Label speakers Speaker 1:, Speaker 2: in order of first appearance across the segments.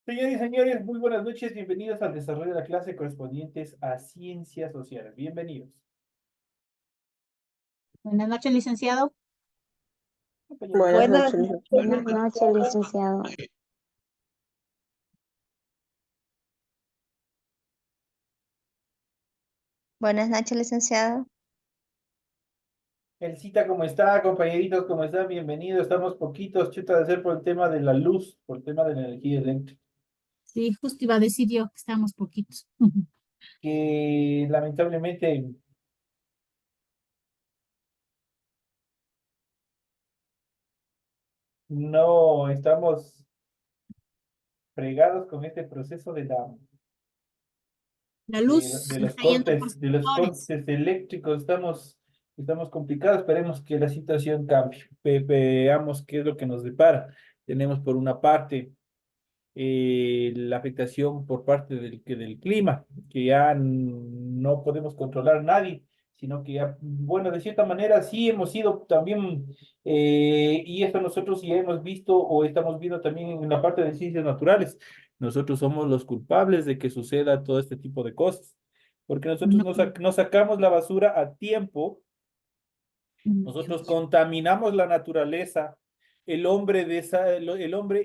Speaker 1: Señoras y señores, muy buenas noches, bienvenidos al desarrollo de la clase correspondientes a ciencias sociales. Bienvenidos.
Speaker 2: Buenas noches, licenciado.
Speaker 1: Compañeros,
Speaker 3: Buenas
Speaker 4: Buenas
Speaker 3: noches,
Speaker 4: noches,
Speaker 3: licenciado.
Speaker 5: Buenas noches, licenciado.
Speaker 4: buenas noches, licenciado.
Speaker 1: el cita, ¿cómo está? Compañeritos, ¿cómo están? Bienvenidos. Estamos poquitos, chuta de hacer por el tema de la luz, por el tema de la energía eléctrica,
Speaker 2: Sí, justo iba a decir yo que estamos poquitos.
Speaker 1: que lamentablemente no estamos fregados con este proceso
Speaker 2: La luz
Speaker 1: de
Speaker 2: se está yendo por
Speaker 1: de los
Speaker 2: sectores.
Speaker 1: cortes eléctricos. Estamos complicados. Esperemos que la situación cambie. Veamos qué es lo que nos depara. Tenemos por una parte la afectación por parte del clima, que ya no podemos controlar nadie, sino que ya, bueno, de cierta manera sí hemos sido también, y esto nosotros ya hemos visto o estamos viendo también en la parte de ciencias naturales. Nosotros somos los culpables de que suceda todo este tipo de cosas, porque nosotros
Speaker 2: No,
Speaker 1: no sacamos la basura a tiempo.
Speaker 2: no,
Speaker 1: Nosotros contaminamos la naturaleza, el hombre,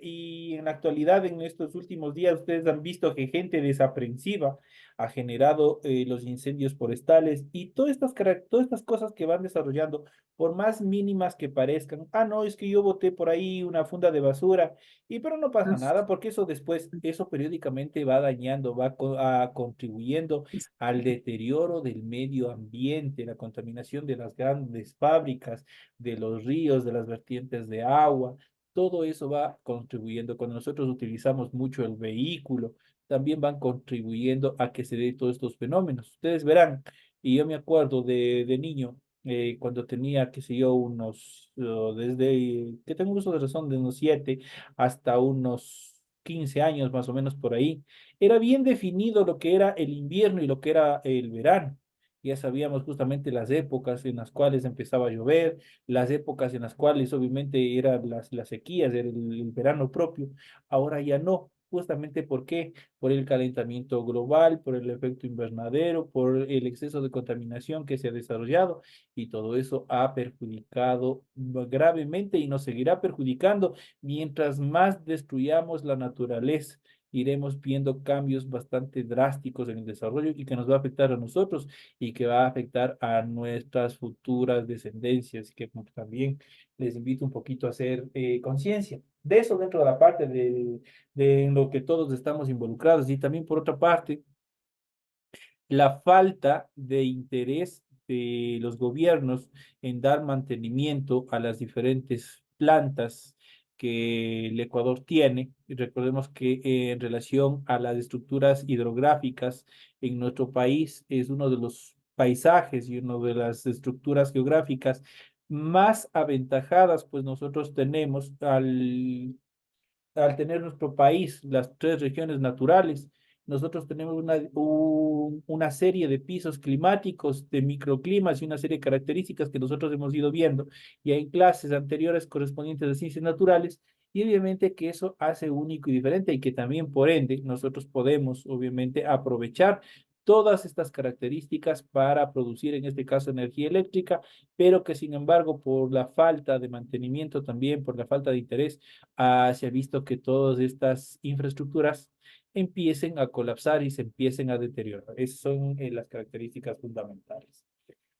Speaker 1: y en la actualidad, en estos últimos días, ustedes han visto que gente desaprensiva ha generado los incendios forestales y todas estas cosas que van desarrollando, por más mínimas que parezcan. Ah, no, es que yo boté por ahí una funda de basura, pero no pasa nada, porque eso después, eso periódicamente va dañando, contribuyendo al deterioro del medio ambiente, la contaminación de las grandes fábricas, de los ríos, de las vertientes de agua. Todo eso va contribuyendo. Cuando nosotros utilizamos mucho el vehículo, también van contribuyendo a que se dé todos estos fenómenos. Ustedes verán, y yo me acuerdo de niño, cuando tenía, qué sé yo, desde que tengo uso de razón, de unos 7 hasta unos 15 años más o menos por ahí, era bien definido lo que era el invierno y lo que era el verano. Ya sabíamos justamente las épocas en las cuales empezaba a llover, las épocas en las cuales obviamente eran las sequías, era el verano propio. Ahora ya no. Justamente ¿por qué? Por el calentamiento global, por el efecto invernadero, por el exceso de contaminación que se ha desarrollado, y todo eso ha perjudicado gravemente y nos seguirá perjudicando mientras más destruyamos la naturaleza. Iremos viendo cambios bastante drásticos en el desarrollo y que nos va a afectar a nosotros y que va a afectar a nuestras futuras descendencias, y que también les invito un poquito a hacer conciencia de eso dentro de la parte de lo que todos estamos involucrados. Y también por otra parte, la falta de interés de los gobiernos en dar mantenimiento a las diferentes plantas que el Ecuador tiene. Y recordemos que en relación a las estructuras hidrográficas en nuestro país es uno de los paisajes y una de las estructuras geográficas más aventajadas, pues nosotros tenemos al tener nuestro país las tres regiones naturales. Nosotros tenemos una serie de pisos climáticos, de microclimas y una serie de características que nosotros hemos ido viendo ya en clases anteriores correspondientes a ciencias naturales, y obviamente que eso hace único y diferente, y que también por ende nosotros podemos obviamente aprovechar todas estas características para producir en este caso energía eléctrica, pero que sin embargo por la falta de mantenimiento, también por la falta de interés, se ha visto que todas estas infraestructuras empiecen a colapsar y se empiecen a deteriorar. Esas son las características fundamentales.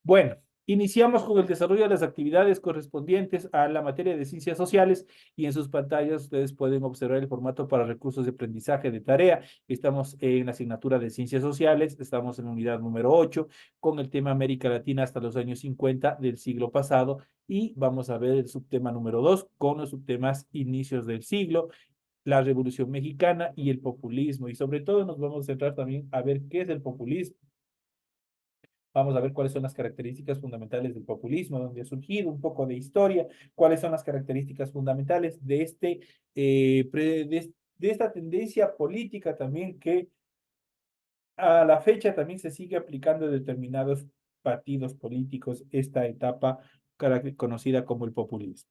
Speaker 1: Bueno, iniciamos con el desarrollo de las actividades correspondientes a la materia de ciencias sociales, y en sus pantallas ustedes pueden observar el formato para recursos de aprendizaje de tarea. Estamos en la asignatura de ciencias sociales, estamos en la unidad número 8 con el tema América Latina hasta los años 50 del siglo pasado, y vamos a ver el subtema número 2 con los subtemas inicios del siglo, la Revolución Mexicana y el populismo. Y sobre todo nos vamos a centrar también a ver qué es el populismo. Vamos a ver cuáles son las características fundamentales del populismo, dónde ha surgido, un poco de historia, cuáles son las características fundamentales de de esta tendencia política también, que a la fecha también se sigue aplicando en determinados partidos políticos esta etapa conocida como el populismo.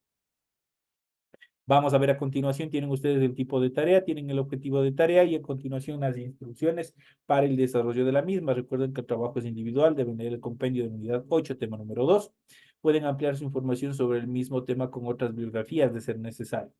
Speaker 1: Vamos a ver a continuación, tienen ustedes el tipo de tarea, tienen el objetivo de tarea y a continuación las instrucciones para el desarrollo de la misma. Recuerden que el trabajo es individual, deben leer el compendio de unidad 8, tema número 2. Pueden ampliar su información sobre el mismo tema con otras bibliografías de ser necesario.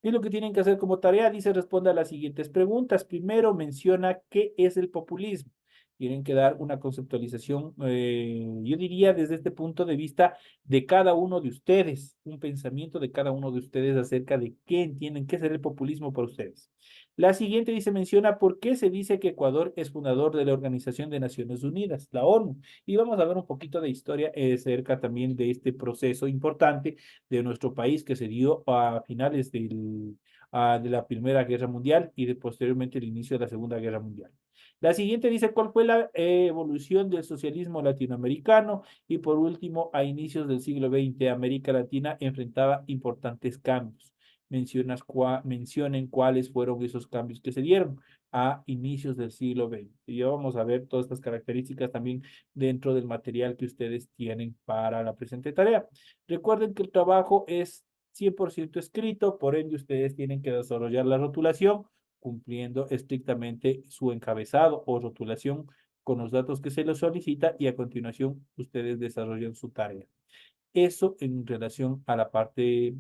Speaker 1: Y lo que tienen que hacer como tarea, dice, responde a las siguientes preguntas. Primero, menciona qué es el populismo. Tienen que dar una conceptualización, yo diría desde este punto de vista de cada uno de ustedes, un pensamiento de cada uno de ustedes acerca de qué entienden, qué es el populismo para ustedes. La siguiente dice, menciona por qué se dice que Ecuador es fundador de la Organización de Naciones Unidas, la ONU. Y vamos a ver un poquito de historia acerca también de este proceso importante de nuestro país que se dio a finales de la Primera Guerra Mundial y de posteriormente el inicio de la Segunda Guerra Mundial. La siguiente dice cuál fue la evolución del socialismo latinoamericano y por último, a inicios del siglo XX, América Latina enfrentaba importantes cambios. Mencionen cuáles fueron esos cambios que se dieron a inicios del siglo XX. Y ya vamos a ver todas estas características también dentro del material que ustedes tienen para la presente tarea. Recuerden que el trabajo es 100% escrito, por ende ustedes tienen que desarrollar la rotulación cumpliendo estrictamente su encabezado o rotulación con los datos que se les solicita y a continuación ustedes desarrollan su tarea. Eso en relación a la parte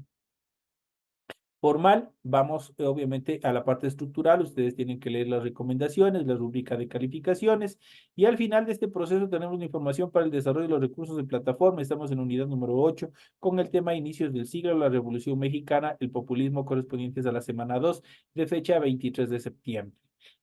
Speaker 1: formal, vamos obviamente a la parte estructural, ustedes tienen que leer las recomendaciones, la rúbrica de calificaciones y al final de este proceso tenemos la información para el desarrollo de los recursos de plataforma, estamos en unidad número 8 con el tema inicios del siglo, la Revolución Mexicana, el populismo correspondientes a la semana 2 de fecha 23 de septiembre.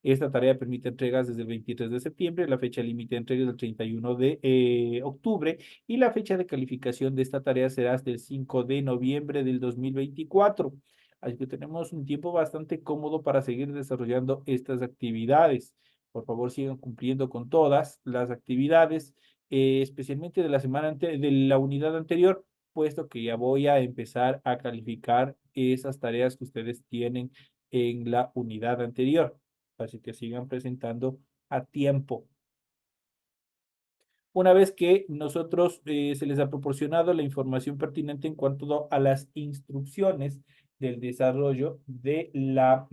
Speaker 1: Esta tarea permite entregas desde el 23 de septiembre, la fecha límite de entregas es el 31 de octubre y la fecha de calificación de esta tarea será hasta el 5 de noviembre del 2024. Así que tenemos un tiempo bastante cómodo para seguir desarrollando estas actividades. Por favor, sigan cumpliendo con todas las actividades, especialmente de la de la unidad anterior, puesto que ya voy a empezar a calificar esas tareas que ustedes tienen en la unidad anterior. Así que sigan presentando a tiempo. Una vez que nosotros se les ha proporcionado la información pertinente en cuanto a las instrucciones del desarrollo de la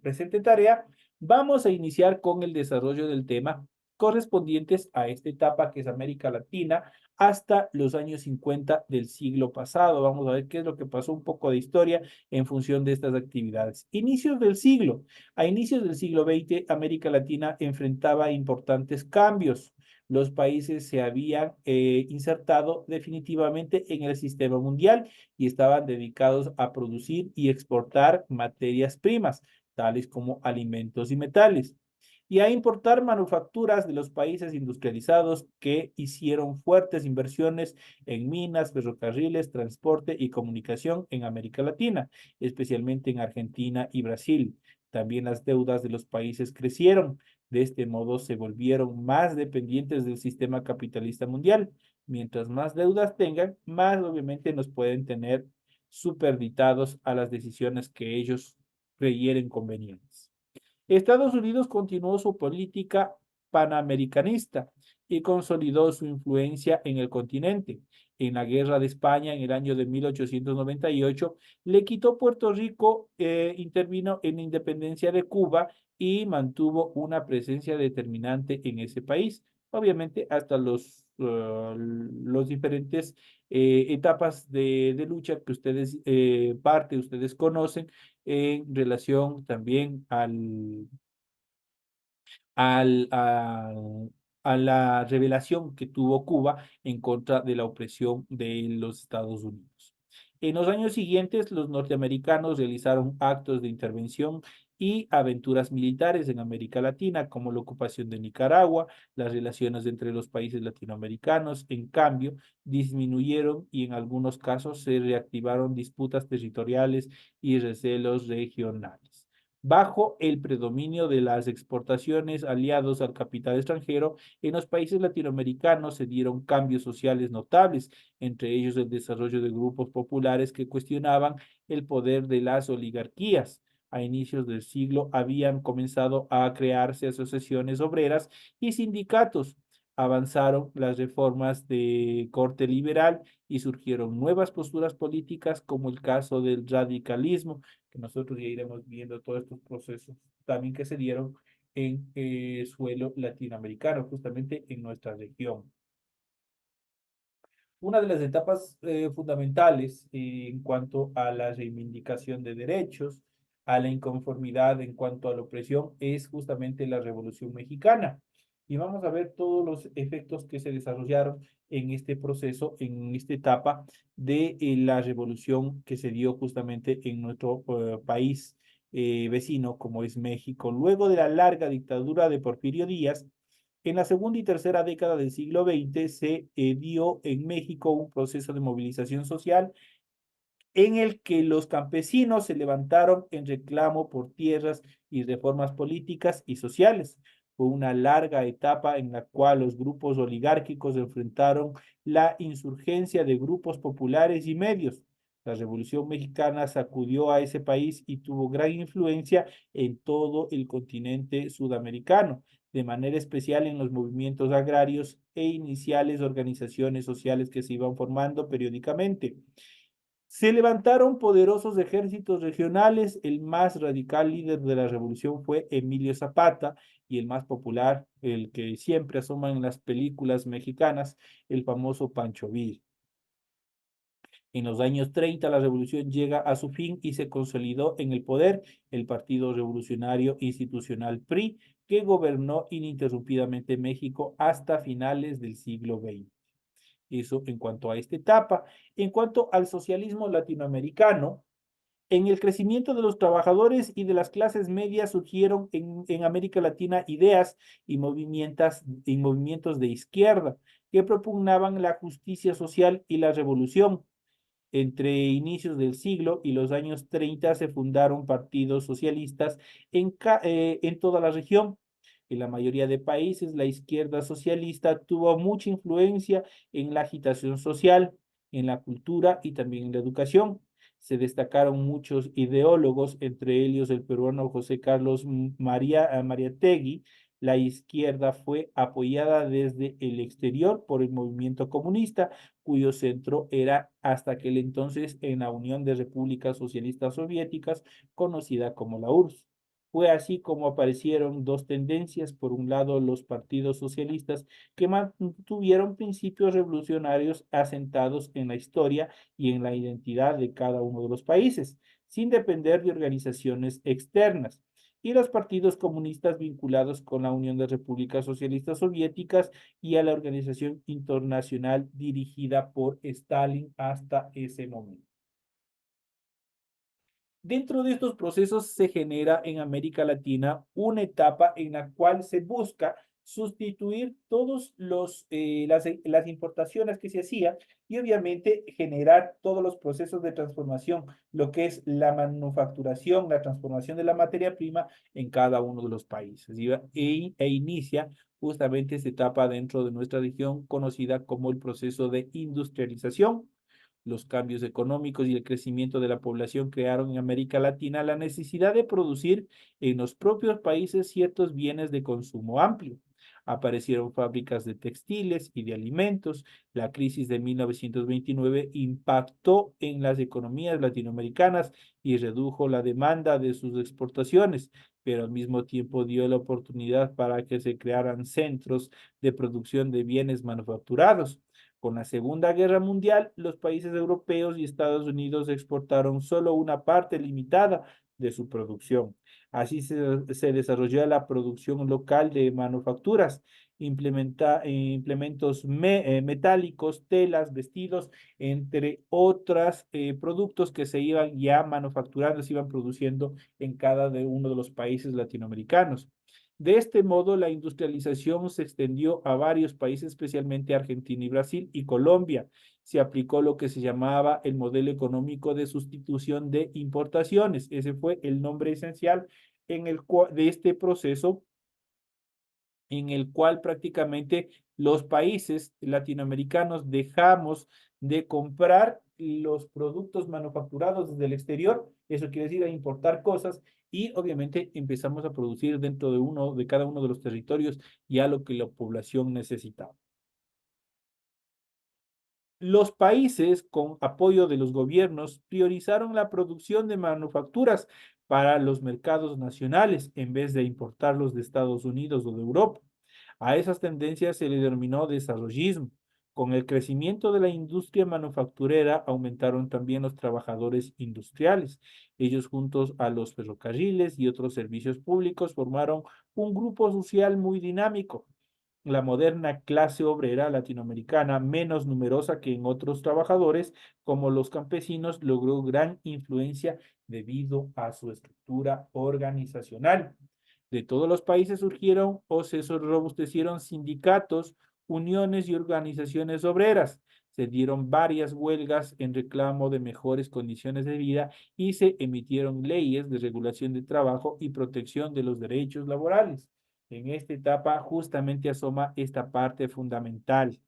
Speaker 1: presente tarea, vamos a iniciar con el desarrollo del tema correspondientes a esta etapa que es América Latina hasta los años 50 del siglo pasado. Vamos a ver qué es lo que pasó, un poco de historia en función de estas actividades. Inicios del siglo. A inicios del siglo XX, América Latina enfrentaba importantes cambios. Los países se habían insertado definitivamente en el sistema mundial y estaban dedicados a producir y exportar materias primas, tales como alimentos y metales, y a importar manufacturas de los países industrializados que hicieron fuertes inversiones en minas, ferrocarriles, transporte y comunicación en América Latina, especialmente en Argentina y Brasil. También las deudas de los países crecieron. De este modo se volvieron más dependientes del sistema capitalista mundial. Mientras más deudas tengan, más obviamente nos pueden tener superditados a las decisiones que ellos creyeren convenientes. Estados Unidos continuó su política panamericanista y consolidó su influencia en el continente. En la Guerra de España, en el año de 1898, le quitó Puerto Rico, intervino en la independencia de Cuba y mantuvo una presencia determinante en ese país. Obviamente, hasta los diferentes etapas de lucha que ustedes, ustedes conocen en relación también al, al, a la revelación que tuvo Cuba en contra de la opresión de los Estados Unidos. En los años siguientes, los norteamericanos realizaron actos de intervención y aventuras militares en América Latina, como la ocupación de Nicaragua, las relaciones entre los países latinoamericanos, en cambio, disminuyeron y en algunos casos se reactivaron disputas territoriales y recelos regionales. Bajo el predominio de las exportaciones aliados al capital extranjero, en los países latinoamericanos se dieron cambios sociales notables, entre ellos el desarrollo de grupos populares que cuestionaban el poder de las oligarquías. A inicios del siglo habían comenzado a crearse asociaciones obreras y sindicatos. avanzaron las reformas de corte liberal y surgieron nuevas posturas políticas, como el caso del radicalismo, que nosotros ya iremos viendo todos estos procesos también que se dieron en suelo latinoamericano, justamente en nuestra región. Una de las etapas fundamentales en cuanto a la reivindicación de derechos, a la inconformidad en cuanto a la opresión, es justamente la Revolución Mexicana. Y vamos a ver todos los efectos que se desarrollaron en este proceso, en esta etapa de la revolución que se dio justamente en nuestro país vecino, como es México. Luego de la larga dictadura de Porfirio Díaz, en la segunda y tercera década del siglo XX se dio en México un proceso de movilización social en el que los campesinos se levantaron en reclamo por tierras y reformas políticas y sociales. Fue una larga etapa en la cual los grupos oligárquicos enfrentaron la insurgencia de grupos populares y medios. La Revolución Mexicana sacudió a ese país y tuvo gran influencia en todo el continente sudamericano, de manera especial en los movimientos agrarios e iniciales organizaciones sociales que se iban formando periódicamente. Se levantaron poderosos ejércitos regionales. El más radical líder de la revolución fue Emilio Zapata, y el más popular, el que siempre asoma en las películas mexicanas, el famoso Pancho Villa. En los años 30 la revolución llega a su fin y se consolidó en el poder el Partido Revolucionario Institucional PRI, que gobernó ininterrumpidamente México hasta finales del siglo XX. Eso en cuanto a esta etapa. En cuanto al socialismo latinoamericano, en el crecimiento de los trabajadores y de las clases medias surgieron en América Latina ideas y movimientos de izquierda que propugnaban la justicia social y la revolución. Entre inicios del siglo y los años 30 se fundaron partidos socialistas en toda la región. En la mayoría de países, la izquierda socialista tuvo mucha influencia en la agitación social, en la cultura y también en la educación. Se destacaron muchos ideólogos, entre ellos el peruano José Carlos Mariátegui. La izquierda fue apoyada desde el exterior por el movimiento comunista, cuyo centro era hasta aquel entonces en la Unión de Repúblicas Socialistas Soviéticas, conocida como la URSS. Fue así como aparecieron dos tendencias: por un lado, los partidos socialistas, que mantuvieron principios revolucionarios asentados en la historia y en la identidad de cada uno de los países, sin depender de organizaciones externas, y los partidos comunistas vinculados con la Unión de Repúblicas Socialistas Soviéticas y a la organización internacional dirigida por Stalin hasta ese momento. Dentro de estos procesos se genera en América Latina una etapa en la cual se busca sustituir todos las importaciones que se hacían y obviamente generar todos los procesos de transformación, lo que es la manufacturación, la transformación de la materia prima en cada uno de los países. E inicia justamente esta etapa dentro de nuestra región conocida como el proceso de industrialización. Los cambios económicos y el crecimiento de la población crearon en América Latina la necesidad de producir en los propios países ciertos bienes de consumo amplio. Aparecieron fábricas de textiles y de alimentos. La crisis de 1929 impactó en las economías latinoamericanas y redujo la demanda de sus exportaciones, pero al mismo tiempo dio la oportunidad para que se crearan centros de producción de bienes manufacturados. Con la Segunda Guerra Mundial, los países europeos y Estados Unidos exportaron solo una parte limitada de su producción. Así se desarrolló la producción local de manufacturas, implementos metálicos, telas, vestidos, entre otros productos que se iban ya manufacturando, se iban produciendo en cada uno de los países latinoamericanos. De este modo, la industrialización se extendió a varios países, especialmente Argentina y Brasil y Colombia. Se aplicó lo que se llamaba el modelo económico de sustitución de importaciones. Ese fue el nombre esencial de este proceso, en el cual prácticamente los países latinoamericanos dejamos de comprar los productos manufacturados desde el exterior, eso quiere decir a importar cosas, y obviamente empezamos a producir dentro de cada uno de los territorios ya lo que la población necesitaba. Los países, con apoyo de los gobiernos, priorizaron la producción de manufacturas para los mercados nacionales en vez de importarlos de Estados Unidos o de Europa. A esas tendencias se le denominó desarrollismo. Con el crecimiento de la industria manufacturera aumentaron también los trabajadores industriales. Ellos, juntos a los ferrocarriles y otros servicios públicos, formaron un grupo social muy dinámico. La moderna clase obrera latinoamericana, menos numerosa que en otros trabajadores, como los campesinos, logró gran influencia debido a su estructura organizacional. De todos los países surgieron o se robustecieron sindicatos, uniones y organizaciones obreras. Se dieron varias huelgas en reclamo de mejores condiciones de vida y se emitieron leyes de regulación de trabajo y protección de los derechos laborales. En esta etapa justamente asoma esta parte fundamental,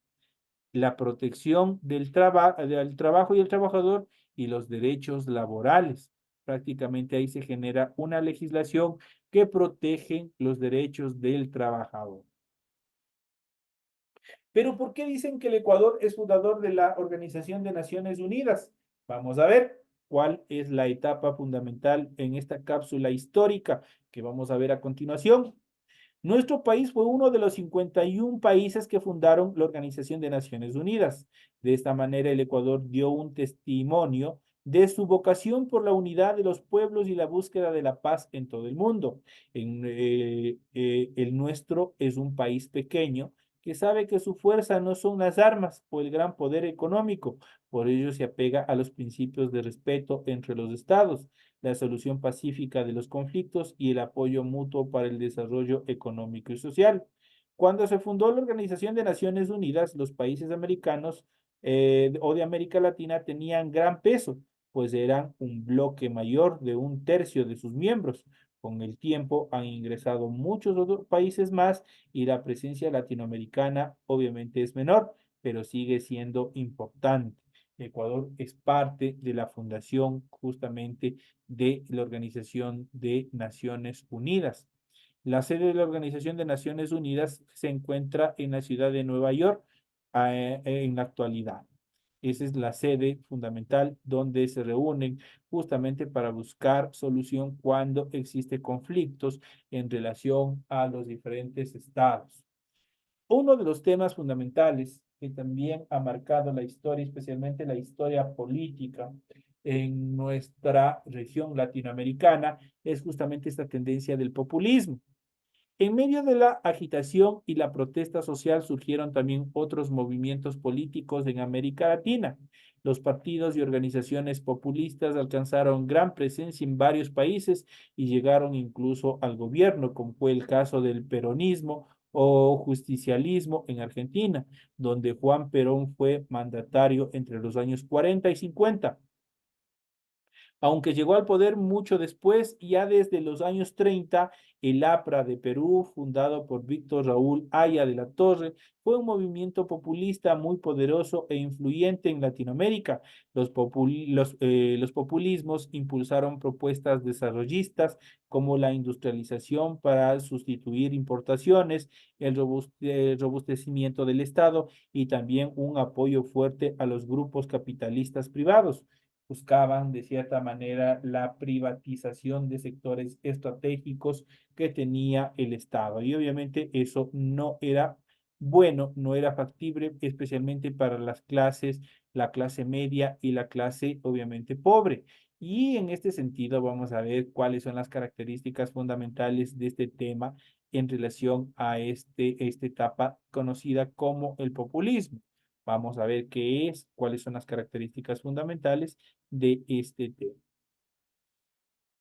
Speaker 1: la protección del trabajo y el trabajador y los derechos laborales. Prácticamente ahí se genera una legislación que protege los derechos del trabajador. Pero ¿por qué dicen que el Ecuador es fundador de la Organización de Naciones Unidas? Vamos a ver cuál es la etapa fundamental en esta cápsula histórica que vamos a ver a continuación. Nuestro país fue uno de los 51 países que fundaron la Organización de Naciones Unidas. De esta manera, el Ecuador dio un testimonio de su vocación por la unidad de los pueblos y la búsqueda de la paz en todo el mundo. El nuestro es un país pequeño que sabe que su fuerza no son las armas o el gran poder económico. Por ello se apega a los principios de respeto entre los estados, la solución pacífica de los conflictos y el apoyo mutuo para el desarrollo económico y social. Cuando se fundó la Organización de Naciones Unidas, los países americanos o de América Latina tenían gran peso, pues eran un bloque mayor de un tercio de sus miembros. Con el tiempo han ingresado muchos otros países más y la presencia latinoamericana obviamente es menor, pero sigue siendo importante. Ecuador es parte de la fundación justamente de la Organización de Naciones Unidas. La sede de la Organización de Naciones Unidas se encuentra en la ciudad de Nueva York en la actualidad. Esa es la sede fundamental donde se reúnen justamente para buscar solución cuando existen conflictos en relación a los diferentes estados. Uno de los temas fundamentales que también ha marcado la historia, especialmente la historia política en nuestra región latinoamericana, es justamente esta tendencia del populismo. En medio de la agitación y la protesta social surgieron también otros movimientos políticos en América Latina. Los partidos y organizaciones populistas alcanzaron gran presencia en varios países y llegaron incluso al gobierno, como fue el caso del peronismo o justicialismo en Argentina, donde Juan Perón fue mandatario entre los años 40 y 50. Aunque llegó al poder mucho después, ya desde los años 30, el APRA de Perú, fundado por Víctor Raúl Haya de la Torre, fue un movimiento populista muy poderoso e influyente en Latinoamérica. Los populismos impulsaron propuestas desarrollistas como la industrialización para sustituir importaciones, el robustecimiento del Estado y también un apoyo fuerte a los grupos capitalistas privados. Buscaban de cierta manera la privatización de sectores estratégicos que tenía el Estado. Y obviamente eso no era bueno, no era factible, especialmente para las clases, la clase media y la clase obviamente pobre. Y en este sentido vamos a ver cuáles son las características fundamentales de este tema en relación a esta etapa conocida como el populismo. Vamos a ver qué es, cuáles son las características fundamentales de este tema.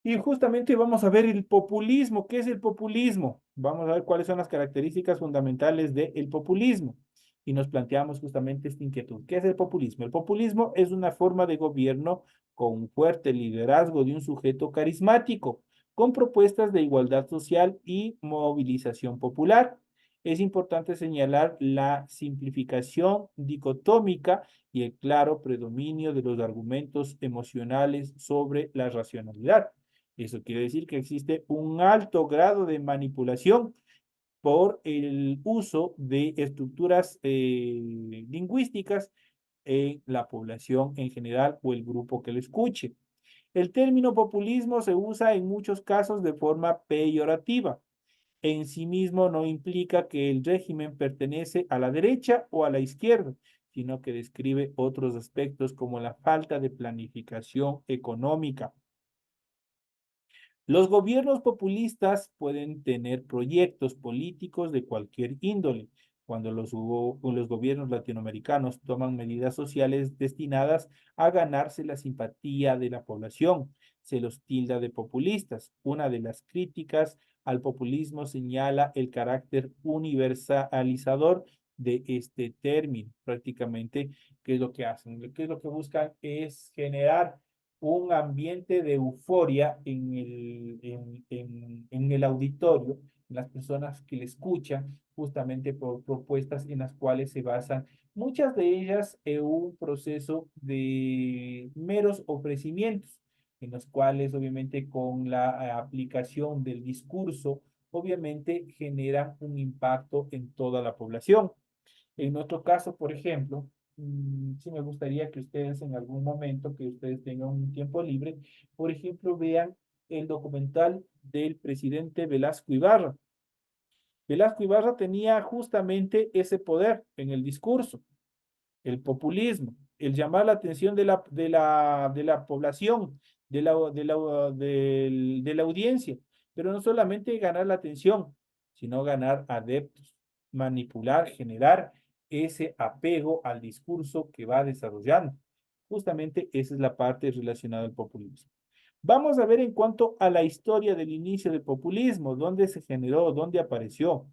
Speaker 1: Y justamente vamos a ver el populismo. ¿Qué es el populismo? Vamos a ver cuáles son las características fundamentales del populismo. Y nos planteamos justamente esta inquietud. ¿Qué es el populismo? El populismo es una forma de gobierno con un fuerte liderazgo de un sujeto carismático, con propuestas de igualdad social y movilización popular. Es importante señalar la simplificación dicotómica y el claro predominio de los argumentos emocionales sobre la racionalidad. Eso quiere decir que existe un alto grado de manipulación por el uso de estructuras lingüísticas en la población en general o el grupo que lo escuche. El término populismo se usa en muchos casos de forma peyorativa. En sí mismo no implica que el régimen pertenece a la derecha o a la izquierda, sino que describe otros aspectos como la falta de planificación económica. Los gobiernos populistas pueden tener proyectos políticos de cualquier índole. Cuando los gobiernos latinoamericanos toman medidas sociales destinadas a ganarse la simpatía de la población, se los tilda de populistas. Una de las críticas al populismo señala el carácter universalizador de este término. Prácticamente, ¿qué es lo que hacen? ¿Qué es lo que buscan? Es generar un ambiente de euforia en el auditorio, en las personas que le escuchan, justamente por propuestas en las cuales se basan muchas de ellas en un proceso de meros ofrecimientos, en los cuales obviamente con la aplicación del discurso, obviamente generan un impacto en toda la población. En nuestro caso, por ejemplo, sí me gustaría que ustedes en algún momento, que ustedes tengan un tiempo libre, por ejemplo, vean el documental del presidente Velasco Ibarra. Velasco Ibarra tenía justamente ese poder en el discurso, el populismo, el llamar la atención de la población, de la audiencia, pero no solamente ganar la atención, sino ganar adeptos, manipular, generar ese apego al discurso que va desarrollando. Justamente esa es la parte relacionada al populismo. Vamos a ver en cuanto a la historia del inicio del populismo, dónde se generó, dónde apareció.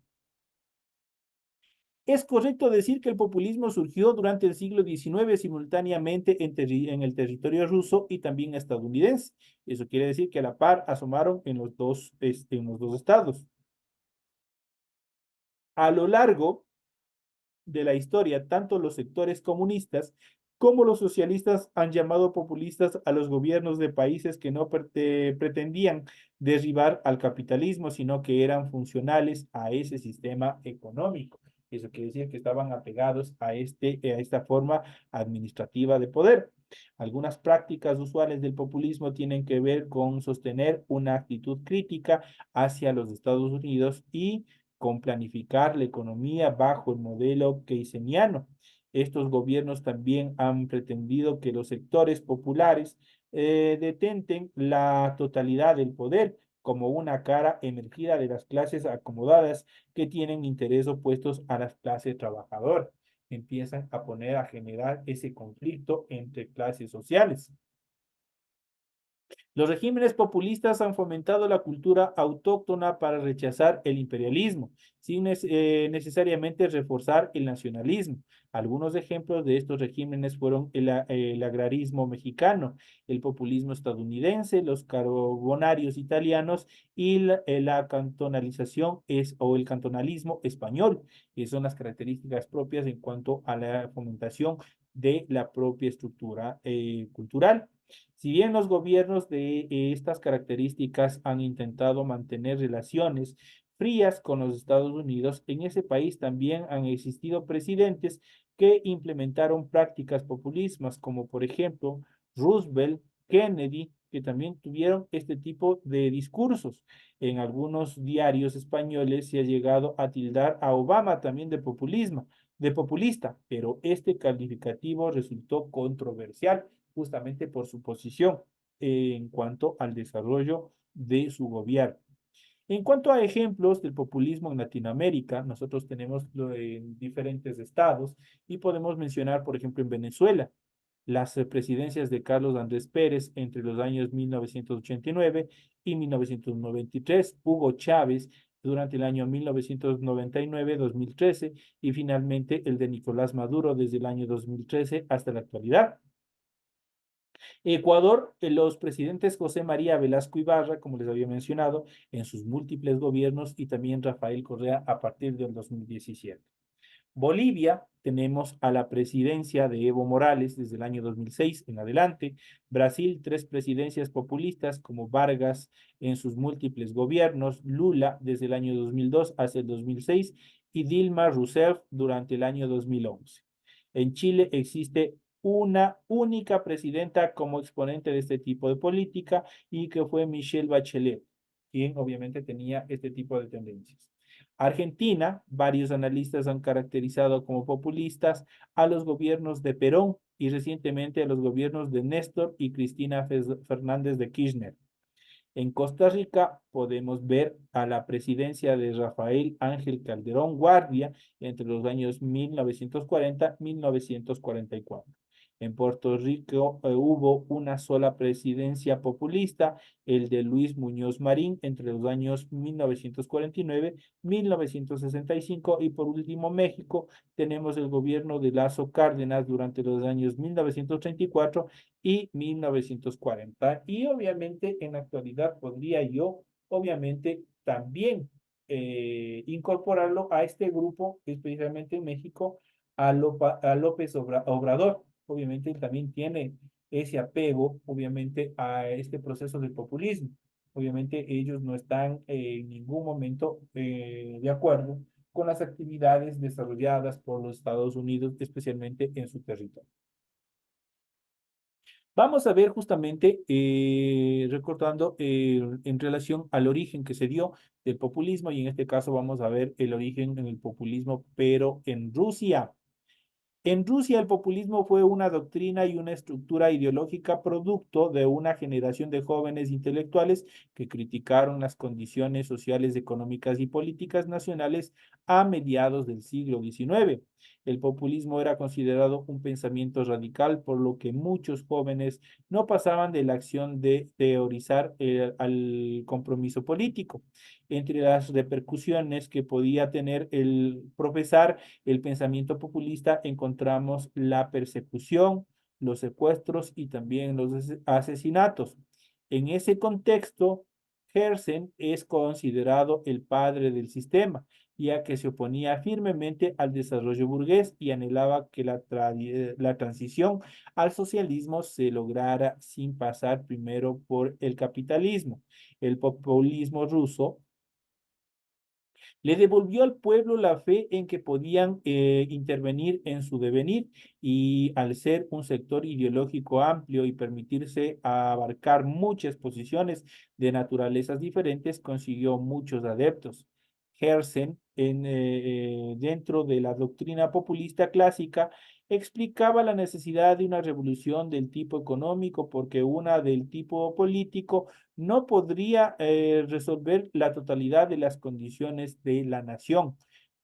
Speaker 1: Es correcto decir que el populismo surgió durante el siglo XIX simultáneamente en el territorio ruso y también estadounidense. Eso quiere decir que a la par asomaron en los dos estados. A lo largo de la historia, tanto los sectores comunistas como los socialistas han llamado populistas a los gobiernos de países que no pretendían derribar al capitalismo, sino que eran funcionales a ese sistema económico. Eso quiere decir que estaban apegados a esta forma administrativa de poder. Algunas prácticas usuales del populismo tienen que ver con sostener una actitud crítica hacia los Estados Unidos y con planificar la economía bajo el modelo keynesiano. Estos gobiernos también han pretendido que los sectores populares detenten la totalidad del poder como una cara emergida de las clases acomodadas que tienen interés opuestos a las clases trabajadoras. Empiezan a generar ese conflicto entre clases sociales. Los regímenes populistas han fomentado la cultura autóctona para rechazar el imperialismo, sin necesariamente reforzar el nacionalismo. Algunos ejemplos de estos regímenes fueron el agrarismo mexicano, el populismo estadounidense, los carbonarios italianos y la cantonalización o el cantonalismo español, que son las características propias en cuanto a la fomentación de la propia estructura cultural. Si bien los gobiernos de estas características han intentado mantener relaciones frías con los Estados Unidos, en ese país también han existido presidentes que implementaron prácticas populistas, como por ejemplo Roosevelt, Kennedy, que también tuvieron este tipo de discursos. En algunos diarios españoles se ha llegado a tildar a Obama también de populista, pero este calificativo resultó controversial justamente por su posición en cuanto al desarrollo de su gobierno. En cuanto a ejemplos del populismo en Latinoamérica, nosotros tenemos en diferentes estados y podemos mencionar, por ejemplo, en Venezuela, las presidencias de Carlos Andrés Pérez entre los años 1989 y 1993, Hugo Chávez durante el año 1999-2013 y finalmente el de Nicolás Maduro desde el año 2013 hasta la actualidad. Ecuador, los presidentes José María Velasco Ibarra, como les había mencionado, en sus múltiples gobiernos y también Rafael Correa a partir del 2017. Bolivia, tenemos a la presidencia de Evo Morales desde el año 2006 en adelante. Brasil, 3 presidencias populistas como Vargas en sus múltiples gobiernos, Lula desde el año 2002 hasta el 2006 y Dilma Rousseff durante el año 2011. En Chile existe una única presidenta como exponente de este tipo de política y que fue Michelle Bachelet, quien obviamente tenía este tipo de tendencias. Argentina, varios analistas han caracterizado como populistas a los gobiernos de Perón y recientemente a los gobiernos de Néstor y Cristina Fernández de Kirchner. En Costa Rica podemos ver a la presidencia de Rafael Ángel Calderón Guardia entre los años 1940 y 1944. En Puerto Rico hubo una sola presidencia populista, el de Luis Muñoz Marín, entre los años 1949 y 1965. Y por último, México, tenemos el gobierno de Lázaro Cárdenas durante los años 1934 y 1940. Y obviamente en la actualidad podría yo, obviamente, también incorporarlo a este grupo, especialmente en México, a López Obrador. Obviamente él también tiene ese apego, obviamente, a este proceso del populismo. Obviamente ellos no están en ningún momento de acuerdo con las actividades desarrolladas por los Estados Unidos, especialmente en su territorio. Vamos a ver justamente, recordando en relación al origen que se dio del populismo, y en este caso vamos a ver el origen en el populismo, pero en Rusia. En Rusia el populismo fue una doctrina y una estructura ideológica producto de una generación de jóvenes intelectuales que criticaron las condiciones sociales, económicas y políticas nacionales a mediados del siglo XIX. El populismo era considerado un pensamiento radical, por lo que muchos jóvenes no pasaban de la acción de teorizar al compromiso político. Entre las repercusiones que podía tener el profesar el pensamiento populista encontramos la persecución, los secuestros y también los asesinatos. En ese contexto, Herzen es considerado el padre del sistema, ya que se oponía firmemente al desarrollo burgués y anhelaba que la transición al socialismo se lograra sin pasar primero por el capitalismo. El populismo ruso le devolvió al pueblo la fe en que podían intervenir en su devenir, y al ser un sector ideológico amplio y permitirse abarcar muchas posiciones de naturalezas diferentes, consiguió muchos adeptos. Herzen, dentro de la doctrina populista clásica, explicaba la necesidad de una revolución del tipo económico porque una del tipo político no podría resolver la totalidad de las condiciones de la nación,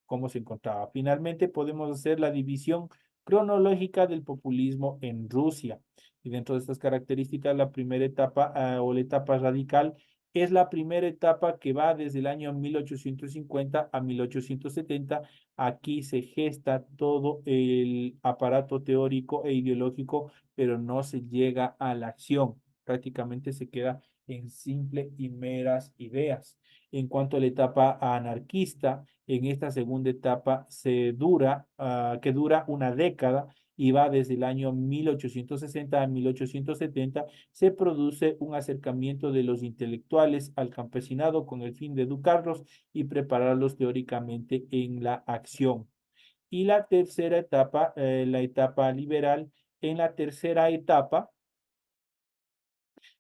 Speaker 1: como se encontraba. Finalmente, podemos hacer la división cronológica del populismo en Rusia. Y dentro de estas características, la primera etapa o la etapa radical es la primera etapa que va desde el año 1850 a 1870. Aquí se gesta todo el aparato teórico e ideológico, pero no se llega a la acción. Prácticamente se queda en simple y meras ideas. En cuanto a la etapa anarquista, en esta segunda etapa que dura una década y va desde el año 1860 a 1870, se produce un acercamiento de los intelectuales al campesinado con el fin de educarlos y prepararlos teóricamente en la acción. Y la tercera etapa, la etapa liberal, en la tercera etapa,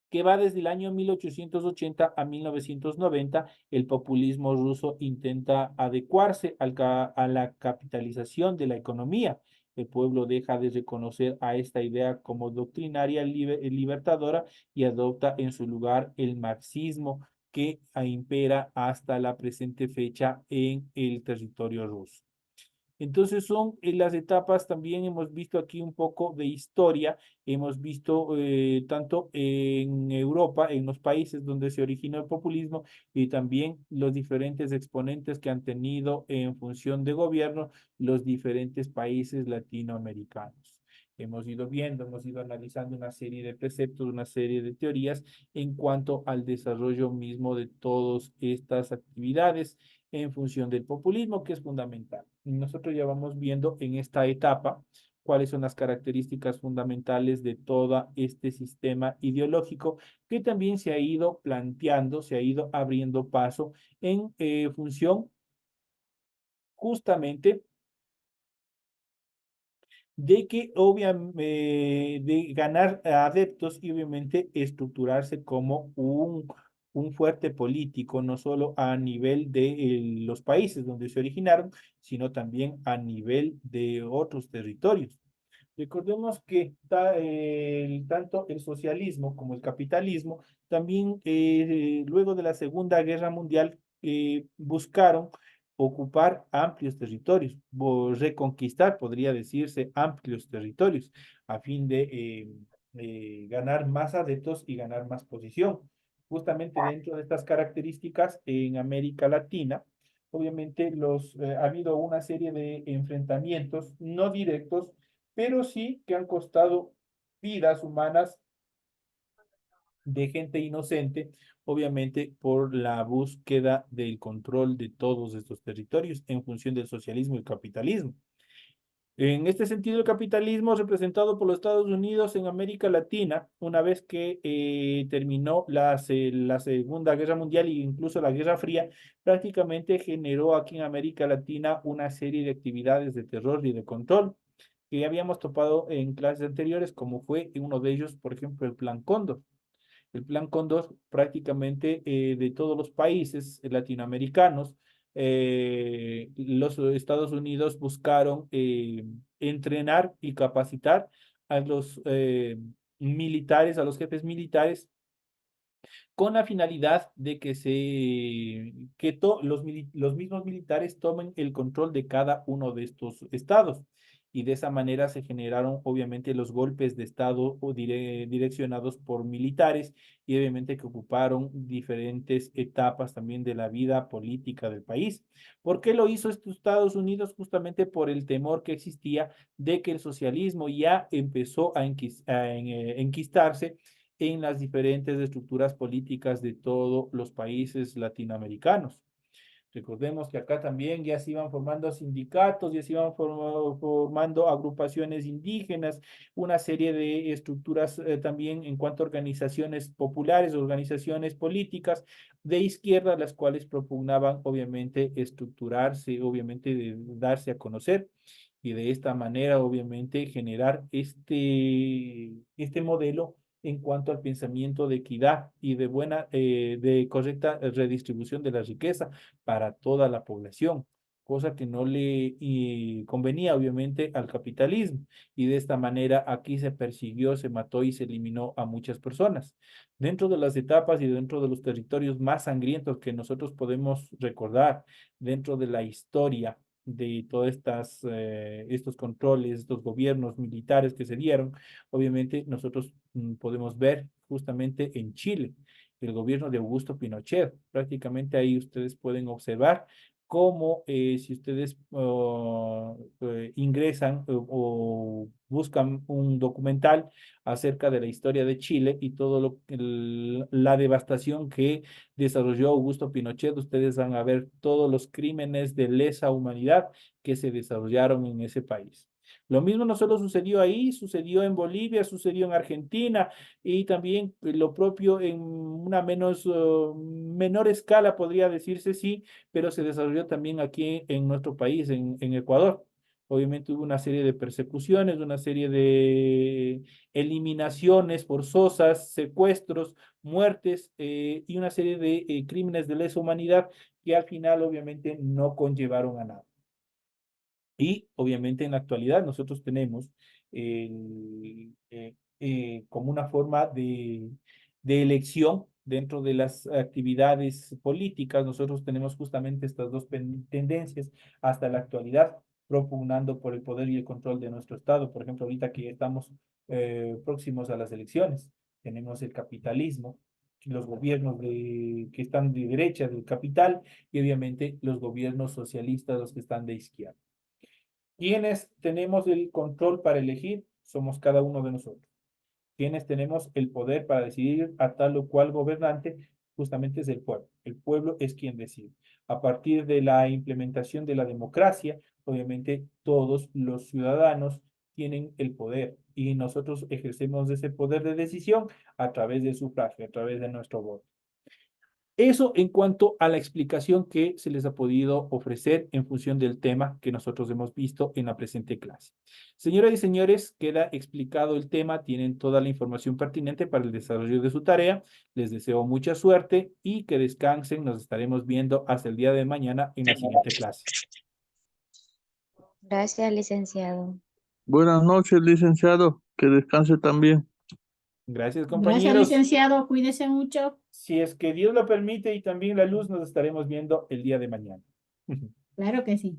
Speaker 1: que va desde el año 1880 a 1990, el populismo ruso intenta adecuarse a la capitalización de la economía. El pueblo deja de reconocer a esta idea como doctrinaria libertadora y adopta en su lugar el marxismo que impera hasta la presente fecha en el territorio ruso. Entonces son las etapas. También hemos visto aquí un poco de historia, hemos visto tanto en Europa, en los países donde se originó el populismo, y también los diferentes exponentes que han tenido en función de gobierno los diferentes países latinoamericanos. Hemos ido viendo, hemos ido analizando una serie de preceptos, una serie de teorías en cuanto al desarrollo mismo de todas estas actividades en función del populismo, que es fundamental. nosotros ya vamos viendo en esta etapa cuáles son las características fundamentales de todo este sistema ideológico que también se ha ido planteando, se ha ido abriendo paso en función justamente de que obviamente de ganar adeptos y obviamente estructurarse como un fuerte político, no solo a nivel de los países donde se originaron, sino también a nivel de otros territorios. Recordemos que tanto el socialismo como el capitalismo también luego de la Segunda Guerra Mundial buscaron ocupar amplios territorios, reconquistar, podría decirse, amplios territorios a fin de ganar más adeptos y ganar más posición. Justamente dentro de estas características en América Latina, obviamente ha habido una serie de enfrentamientos no directos pero sí que han costado vidas humanas de gente inocente, obviamente por la búsqueda del control de todos estos territorios en función del socialismo y el capitalismo. En este sentido, el capitalismo representado por los Estados Unidos en América Latina, una vez que terminó la Segunda Guerra Mundial e incluso la Guerra Fría, prácticamente generó aquí en América Latina una serie de actividades de terror y de control que ya habíamos topado en clases anteriores, como fue uno de ellos, por ejemplo, el Plan Cóndor. El Plan Cóndor prácticamente de todos los países latinoamericanos, los Estados Unidos buscaron entrenar y capacitar a los militares, a los jefes militares con la finalidad de que los mismos militares tomen el control de cada uno de estos estados. Y de esa manera se generaron obviamente los golpes de estado direccionados por militares y obviamente que ocuparon diferentes etapas también de la vida política del país. ¿Por qué lo hizo estos Estados Unidos? Justamente por el temor que existía de que el socialismo ya empezó a enquistarse en las diferentes estructuras políticas de todos los países latinoamericanos. Recordemos que acá también ya se iban formando sindicatos, ya se iban formando agrupaciones indígenas, una serie de estructuras también en cuanto a organizaciones populares, organizaciones políticas de izquierda, las cuales propugnaban obviamente estructurarse, obviamente de darse a conocer y de esta manera obviamente generar este modelo en cuanto al pensamiento de equidad y de correcta redistribución de la riqueza para toda la población, cosa que no le convenía obviamente al capitalismo. Y de esta manera aquí se persiguió, se mató y se eliminó a muchas personas. Dentro de las etapas y dentro de los territorios más sangrientos que nosotros podemos recordar dentro de la historia de todos estos controles, estos gobiernos militares que se dieron, obviamente nosotros podemos ver justamente en Chile el gobierno de Augusto Pinochet. Prácticamente ahí ustedes pueden observar cómo si ustedes ingresan o buscan un documental acerca de la historia de Chile y todo la devastación que desarrolló Augusto Pinochet, ustedes van a ver todos los crímenes de lesa humanidad que se desarrollaron en ese país. Lo mismo no solo sucedió ahí, sucedió en Bolivia, sucedió en Argentina y también lo propio en una menor escala, podría decirse sí, pero se desarrolló también aquí en nuestro país, en Ecuador. Obviamente hubo una serie de persecuciones, una serie de eliminaciones forzosas, secuestros, muertes y una serie de crímenes de lesa humanidad que al final obviamente no conllevaron a nada. Y obviamente en la actualidad nosotros tenemos como una forma de elección dentro de las actividades políticas, nosotros tenemos justamente estas dos tendencias hasta la actualidad, propugnando por el poder y el control de nuestro Estado. Por ejemplo, ahorita que estamos próximos a las elecciones, tenemos el capitalismo, los gobiernos que están de derecha, del capital, y obviamente los gobiernos socialistas, los que están de izquierda. ¿Quiénes tenemos el control para elegir? Somos cada uno de nosotros. ¿Quiénes tenemos el poder para decidir a tal o cual gobernante? Justamente es el pueblo. El pueblo es quien decide. A partir de la implementación de la democracia, obviamente todos los ciudadanos tienen el poder y nosotros ejercemos ese poder de decisión a través del sufragio, a través de nuestro voto. Eso en cuanto a la explicación que se les ha podido ofrecer en función del tema que nosotros hemos visto en la presente clase. Señoras y señores, queda explicado el tema, tienen toda la información pertinente para el desarrollo de su tarea. Les deseo mucha suerte y que descansen. Nos estaremos viendo hasta el día de mañana en la siguiente clase.
Speaker 4: Gracias, licenciado.
Speaker 3: Buenas noches, licenciado. Que descanse también.
Speaker 1: Gracias,
Speaker 2: Gracias,
Speaker 1: compañeros.
Speaker 2: licenciado. Cuídese mucho.
Speaker 1: Si es que Dios lo permite y también la luz, nos estaremos viendo el día de mañana.
Speaker 2: Claro que sí.